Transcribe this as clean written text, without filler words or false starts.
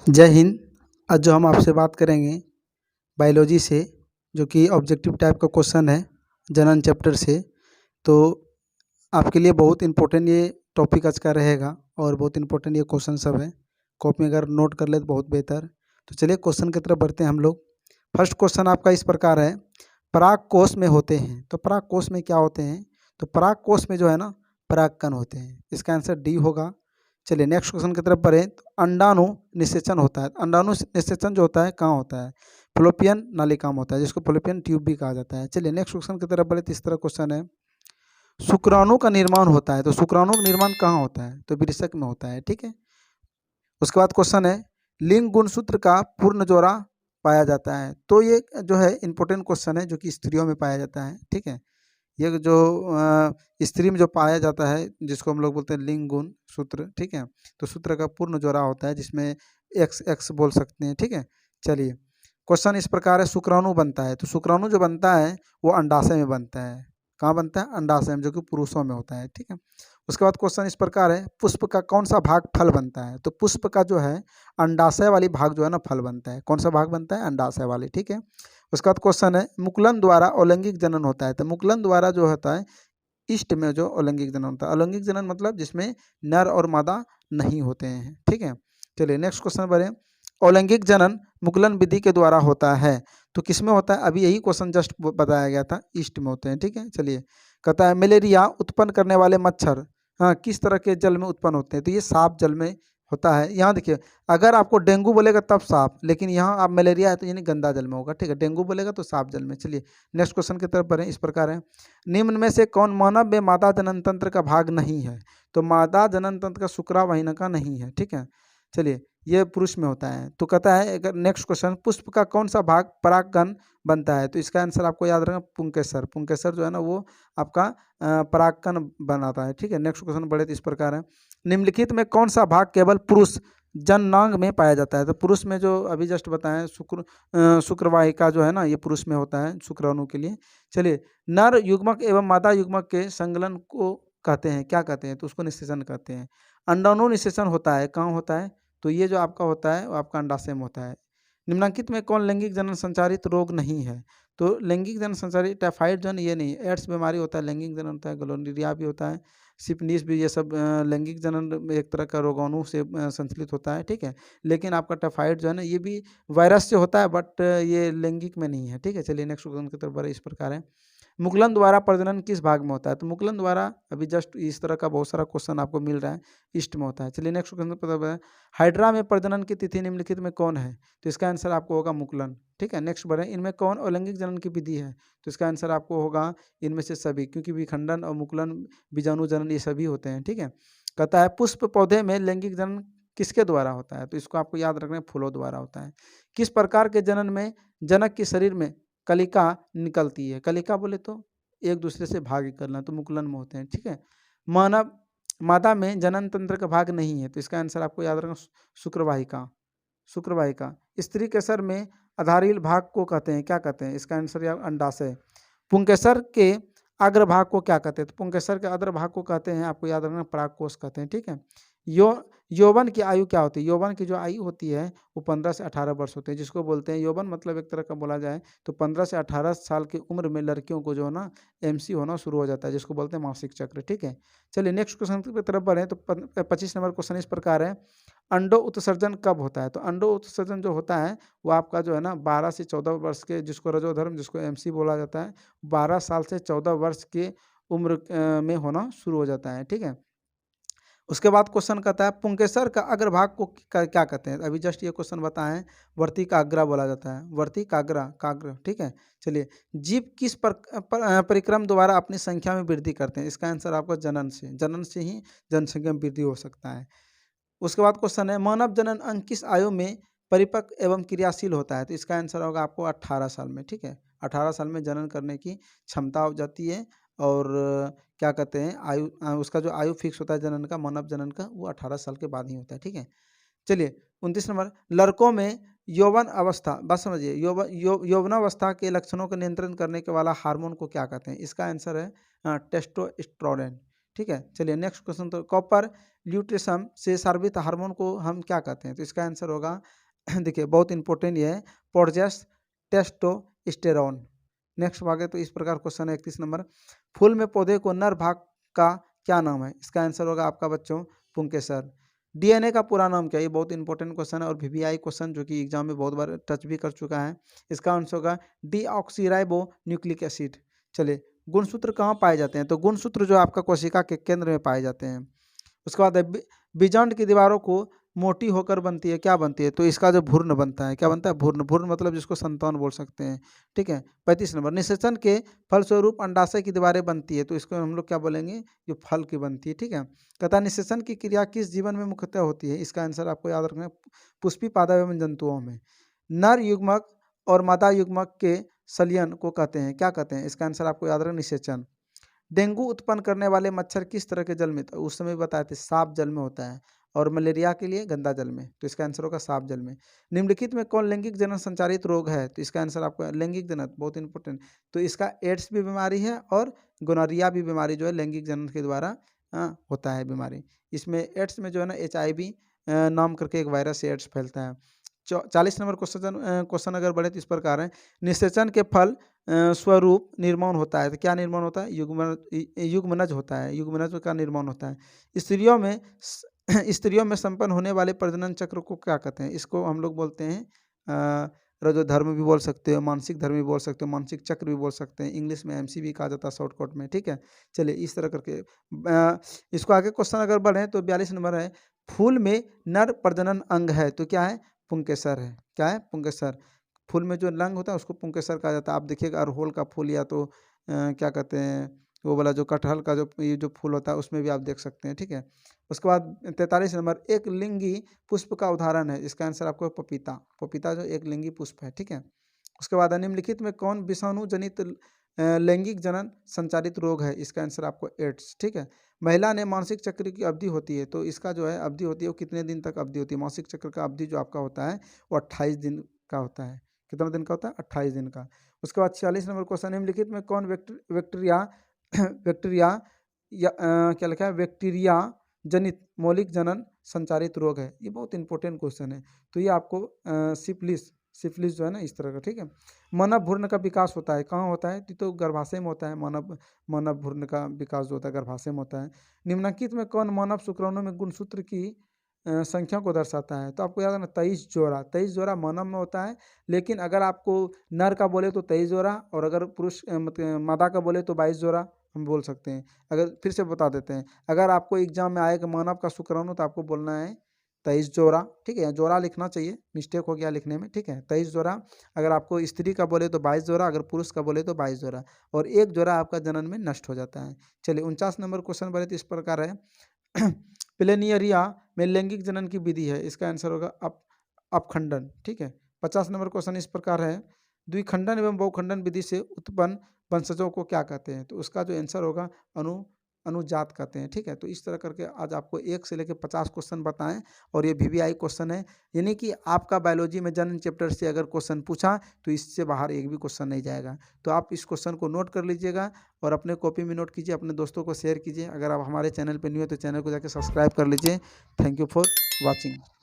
जय हिंद। आज जो हम आपसे बात करेंगे बायोलॉजी से, जो कि ऑब्जेक्टिव टाइप का क्वेश्चन है जनन चैप्टर से। तो आपके लिए बहुत इम्पोर्टेंट ये टॉपिक आज का रहेगा और बहुत इम्पोर्टेंट ये क्वेश्चन सब है। कॉपी में अगर नोट कर ले तो बहुत बेहतर। तो चलिए क्वेश्चन की तरफ बढ़ते हैं हम लोग। फर्स्ट क्वेश्चन आपका इस प्रकार है, पराग कोश में होते हैं। तो पराग कोश में क्या होते हैं? तो पराग कोश में जो है ना परागकण होते हैं। इसका आंसर डी होगा। चलिए नेक्स्ट क्वेश्चन की तरफ बढ़ें। तो अंडाणु निषेचन होता है। अंडाणु निषेचन जो होता है कहाँ होता है? फलोपियन नालिका में होता है, जिसको फलोपियन ट्यूब भी कहा जाता है। चलिए नेक्स्ट क्वेश्चन की तरफ बढ़े। तीसरा क्वेश्चन है, शुक्राणु का निर्माण होता है। तो शुक्राणु का निर्माण कहाँ होता है? तो वृषक में होता है। ठीक है। उसके बाद क्वेश्चन है, लिंग गुणसूत्र का पूर्ण जोड़ा पाया जाता है। तो ये जो है इंपॉर्टेंट क्वेश्चन है, जो कि स्त्रियों में पाया जाता है। ठीक है। ये जो स्त्री में जो पाया जाता है, जिसको हम लोग बोलते हैं लिंग गुण सूत्र। ठीक है। तो सूत्र का पूर्ण जोड़ा होता है, जिसमें एक्स एक्स बोल सकते हैं। ठीक है। चलिए क्वेश्चन इस प्रकार है, शुक्राणु बनता है। तो शुक्राणु जो बनता है वो अंडाशय में बनता है। कहाँ बनता है? अंडाशय में, जो कि पुरुषों में होता है। ठीक है। उसके बाद क्वेश्चन इस प्रकार है, पुष्प का कौन सा भाग फल बनता है? तो पुष्प का जो है अंडाशय वाली भाग जो है ना फल बनता है। कौन सा भाग बनता है? अंडाशय वाली। ठीक है। उसके बाद क्वेश्चन है, मुकुलन द्वारा अलैंगिक जनन होता है। तो मुकुलन द्वारा जो होता है ईस्ट में जो अलैंगिक जनन होता है। अलैंगिक जनन मतलब जिसमें नर और मादा नहीं होते हैं। ठीक है। चलिए नेक्स्ट क्वेश्चन बढ़े। अलैंगिक जनन मुकुलन विधि के द्वारा होता है। तो किस में होता है? अभी यही क्वेश्चन जस्ट बताया गया था, ईस्ट में होते हैं। ठीक है। चलिए कहता है, मलेरिया उत्पन्न करने वाले मच्छर हाँ किस तरह के जल में उत्पन्न होते हैं? तो ये साफ जल में होता है। यहाँ देखिए, अगर आपको डेंगू बोलेगा तब साफ, लेकिन यहाँ आप मलेरिया है तो यानी गंदा जल में होगा। ठीक है। डेंगू बोलेगा तो साफ जल में। चलिए नेक्स्ट क्वेश्चन की तरफ बढ़ें। इस प्रकार है, निम्न में से कौन मानव में मादा जनन तंत्र का भाग नहीं है? तो मादा जनन तंत्र का शुक्रावाहिनी का नहीं है। ठीक है। चलिए ये पुरुष में होता है। तो कहता है, अगर नेक्स्ट क्वेश्चन, पुष्प का कौन सा भाग परागकण बनता है? तो इसका आंसर आपको याद रखना, पुंकेसर। पुंकेसर जो है ना वो आपका परागकण बनाता है। ठीक है। नेक्स्ट क्वेश्चन बढ़े तो इस प्रकार है, निम्नलिखित में कौन सा भाग केवल पुरुष जननांग में पाया जाता है? तो पुरुष में जो अभी जस्ट बताएं शुक्रवाहिका जो है ना ये पुरुष में होता है, शुक्राणु के लिए। चलिए, नर युग्मक एवं मादा युग्मक के संगलन को कहते हैं, क्या कहते हैं? तो उसको निषेचन कहते हैं। अंडाणु निषेचन होता है, कहाँ होता है? तो ये जो आपका होता है वो आपका अंडाशय में होता है। निम्नलिखित में कौन लैंगिक जनन संचारित रोग नहीं है? तो लैंगिक जनन संचारित टाइफाइड जो है ये नहीं, एड्स बीमारी होता है, लैंगिक जनन होता है, गोनोरिया भी होता है, सिफिलिस भी, ये सब लैंगिक जनन में एक तरह का रोगाणु से संचालित होता है। ठीक है। लेकिन आपका टाइफाइड जो है ना ये भी वायरस से होता है, बट ये लैंगिक में नहीं है। ठीक है। चलिए नेक्स्ट क्वेश्चन की तरफ बढ़े। इस प्रकार है, मुकुलन द्वारा प्रजनन किस भाग में होता है? तो मुकुलन द्वारा अभी जस्ट इस तरह का बहुत सारा क्वेश्चन आपको मिल रहा है, ईस्ट में होता है। चलिए नेक्स्ट क्वेश्चन पता है, हाइड्रा में प्रजनन की तिथि निम्नलिखित में कौन है? तो इसका आंसर आपको होगा मुकुलन। ठीक है। नेक्स्ट बढ़े, इनमें कौन अलैंगिक जनन की विधि है? तो इसका आंसर आपको होगा इनमें से सभी, क्योंकि विखंडन और मुकुलन बीजाणु जनन ये सभी होते हैं। ठीक है। कहता है, पुष्प पौधे में लैंगिक जनन किसके द्वारा होता है? तो इसको आपको याद रखना है, फूलों द्वारा होता है। किस प्रकार के जनन में जनक के शरीर में कलिका निकलती है? कलिका बोले तो एक दूसरे से भाग करना, तो मुकुलन में होते हैं। ठीक है। मानव मादा में जनन तंत्र का भाग नहीं है। तो इसका आंसर आपको याद रखना, शुक्रवाहिका। शुक्रवाहिका। स्त्री के सर में आधारिल भाग को कहते हैं, क्या कहते हैं? इसका आंसर अंडाशय। पुंकेसर के अग्रभाग को क्या कहते हैं? तो पुंकेसर के अग्रभाग को कहते हैं, आपको याद रखना, परागकोश कहते हैं। ठीक है। यौवन की आयु क्या होती है? यौवन की जो आयु होती है वो 15 से 18 वर्ष होते हैं, जिसको बोलते हैं यौवन। मतलब एक तरह का बोला जाए तो 15 से 18 साल की उम्र में लड़कियों को जो है ना एमसी होना शुरू हो जाता है, जिसको बोलते हैं मासिक चक्र। ठीक है। चलिए नेक्स्ट क्वेश्चन की तरफ बढ़ें। तो 25 नंबर क्वेश्चन इस प्रकार है, अंडो उत्सर्जन कब होता है? तो अंडो उत्सर्जन जो होता है वो आपका जो है ना 12 से 14 वर्ष के, जिसको रजोधर्म, जिसको एमसी बोला जाता है, 12 साल से 14 वर्ष के उम्र में होना शुरू हो जाता है। ठीक है। उसके बाद क्वेश्चन कहता है, पुंकेसर का अग्रभाग को क्या कहते हैं? अभी जस्ट ये क्वेश्चन बताएं, वर्ती काग्रा बोला जाता है, वर्ती काग्रा, काग्र। ठीक है। चलिए, जीव किस परिक्रम द्वारा अपनी संख्या में वृद्धि करते हैं? इसका आंसर आपका जनन से, जनन से ही जनसंख्या में वृद्धि हो सकता है। उसके बाद क्वेश्चन है, मानव जनन अंग किस आयु में परिपक्व एवं क्रियाशील होता है? तो इसका आंसर होगा आपको 18 साल में। ठीक है। 18 साल में जनन करने की क्षमता हो जाती है। और क्या कहते हैं, आयु उसका जो आयु फिक्स होता है जनन का, मानव जनन का, वो 18 साल के बाद ही होता है। ठीक है। चलिए 29 नंबर, लड़कों में यौवन अवस्था, बस समझिए, यौवनावस्था के लक्षणों को नियंत्रण करने के वाला हार्मोन को क्या कहते हैं? इसका आंसर है टेस्टोस्टेरोन। ठीक है। चलिए नेक्स्ट क्वेश्चन, तो कॉपर ल्यूटेशम से स्रावित हार्मोन को हम क्या कहते हैं? तो इसका आंसर होगा देखिए बहुत इंपॉर्टेंट ये है, प्रोजेस्टेरोन। नेक्स्ट भाग है, तो इस प्रकार क्वेश्चन है 31 नंबर, फूल में पौधे को नर भाग का क्या नाम है? इसका आंसर होगा आपका बच्चों पुंकेसर। डीएनए का पूरा नाम क्या है? ये बहुत इंपॉर्टेंट क्वेश्चन है और वीवीआई क्वेश्चन जो कि एग्जाम में बहुत बार टच भी कर चुका है। इसका आंसर होगा डीऑक्सीराइबो न्यूक्लिक एसिड। चलिए गुणसूत्र कहाँ पाए जाते हैं? तो गुणसूत्र जो आपका कोशिका के केंद्र में पाए जाते हैं। उसके बाद है बीजांड की दीवारों को मोटी होकर बनती है, क्या बनती है? तो इसका जो भ्रूण बनता है, क्या बनता है? भ्रूण। भ्रूण मतलब जिसको संतान बोल सकते हैं, ठीक है। 35 नंबर, निषेचन के फलस्वरूप अंडाशय की दीवारें बनती है, तो इसको हम लोग क्या बोलेंगे? जो फल की बनती है, ठीक है। कहता है निषेचन की क्रिया किस जीवन में मुख्यतः होती है? इसका आंसर आपको याद रखना है, पुष्पी पादप एवं जंतुओं में। नर युग्मक और मादा युग्मक के सलियन को कहते हैं, क्या कहते हैं? इसका आंसर आपको याद रखना, निषेचन। डेंगू उत्पन्न करने वाले मच्छर किस तरह के जल में? तो उस समय बताए थे साफ जल में होता है, और मलेरिया के लिए गंदा जल में, तो इसका आंसर होगा साफ जल में। निम्नलिखित में कौन लैंगिक जनन संचारित रोग है? तो इसका आंसर आपको लैंगिक जनन, बहुत इंपॉर्टेंट, तो इसका एड्स भी बीमारी है और गोनोरिया भी बीमारी जो है लैंगिक जनन के द्वारा होता है बीमारी। इसमें एड्स में जो है ना HIV नाम करके एक वायरस से एड्स फैलता है। 40 नंबर क्वेश्चन अगर बढ़े तो इस प्रकार है, निषेचन के फल स्वरूप निर्माण होता है, तो क्या निर्माण होता है? युग्मनज होता है, युग्मनज का निर्माण होता है। स्त्रियों में संपन्न होने वाले प्रजनन चक्र को क्या कहते हैं? इसको हम लोग बोलते हैं रजोधर्म भी बोल सकते हो, मानसिक धर्म भी बोल सकते हो, मानसिक चक्र भी बोल सकते हैं, इंग्लिश में MC भी कहा जाता है शॉर्टकट में, ठीक है। चलिए इस तरह करके इसको आगे क्वेश्चन अगर बढ़े तो 42 नंबर है, फूल में नर प्रजनन अंग है, तो क्या है? पुंकेसर है। क्या है? पुंकेसर। फूल में जो लंग होता है उसको पुंकेसर कहा जाता है। आप देखिएगा अरहुल का फूल या तो क्या कहते हैं वो वाला जो कटहल का जो ये जो फूल होता है उसमें भी आप देख सकते हैं, ठीक है। उसके बाद 43 नंबर, एक लिंगी पुष्प का उदाहरण है, इसका आंसर आपको पपीता। पपीता जो एक लिंगी पुष्प है, ठीक है। उसके बाद निम्नलिखित में कौन विषाणु जनित लैंगिक जनन संचारित रोग है? इसका आंसर आपको एड्स, ठीक है। महिला ने मासिक चक्र की अवधि होती है, तो इसका जो है अवधि होती है वो कितने दिन तक अवधि होती है? मासिक चक्र का अवधि जो आपका होता है वो 28 दिन का होता है। कितना दिन का होता है? 28 दिन का। उसके बाद 46 नंबर क्वेश्चन, निम्नलिखित में कौन बैक्टीरिया बैक्टीरिया या क्या लिखा है? बैक्टीरिया जनित मौलिक जनन संचारित रोग है। ये बहुत इंपॉर्टेंट क्वेश्चन है, तो ये आपको सिफिलिस जो है ना इस तरह का, ठीक है। मानव भ्रूण का विकास होता है, कहाँ होता है? तो गर्भाशय में होता है। मानव भ्रूण का विकास जो होता है गर्भाशय में होता है। निम्नलिखित में कौन मानव शुक्राणु में गुणसूत्र की संख्या को दर्शाता है? तो आपको याद है ना 23 जोड़ा। 23 जोड़ा मानव में होता है, लेकिन अगर आपको नर का बोले तो 23 जोड़ा, और अगर पुरुष मतलब मादा का बोले तो 22 जोड़ा हम बोल सकते हैं। अगर फिर से बता देते हैं, अगर आपको एग्जाम में आएगा मानव का शुक्राणु तो आपको बोलना है 23 जोड़ा, ठीक है। जोड़ा लिखना चाहिए, मिस्टेक हो गया लिखने में, ठीक है। 23 जोड़ा। अगर आपको स्त्री का बोले तो 22 जोड़ा, अगर पुरुष का बोले तो 22 जोड़ा, और एक जोड़ा आपका जनन में नष्ट हो जाता है। चलिए 49 नंबर क्वेश्चन बोले तो इस प्रकार है प्लेनियरिया में लैंगिक जनन की विधि है, इसका आंसर होगा अपखंडन, ठीक है। 50 नंबर क्वेश्चन इस प्रकार है, द्विखंडन एवं बहुखंडन विधि से उत्पन्न वंशजों को क्या कहते हैं? तो उसका जो आंसर होगा अनुजात कहते हैं, ठीक है। तो इस तरह करके आज आपको 1 से लेकर 50 क्वेश्चन बताएं, और ये VVI क्वेश्चन है, यानी कि आपका बायोलॉजी में जनन चैप्टर से अगर क्वेश्चन पूछा तो इससे बाहर एक भी क्वेश्चन नहीं जाएगा। तो आप इस क्वेश्चन को नोट कर लीजिएगा और अपने कॉपी में नोट कीजिए, अपने दोस्तों को शेयर कीजिए। अगर आप हमारे चैनल पर न्यू है तो चैनल को जाकर सब्सक्राइब कर लीजिए। Thank you for watching.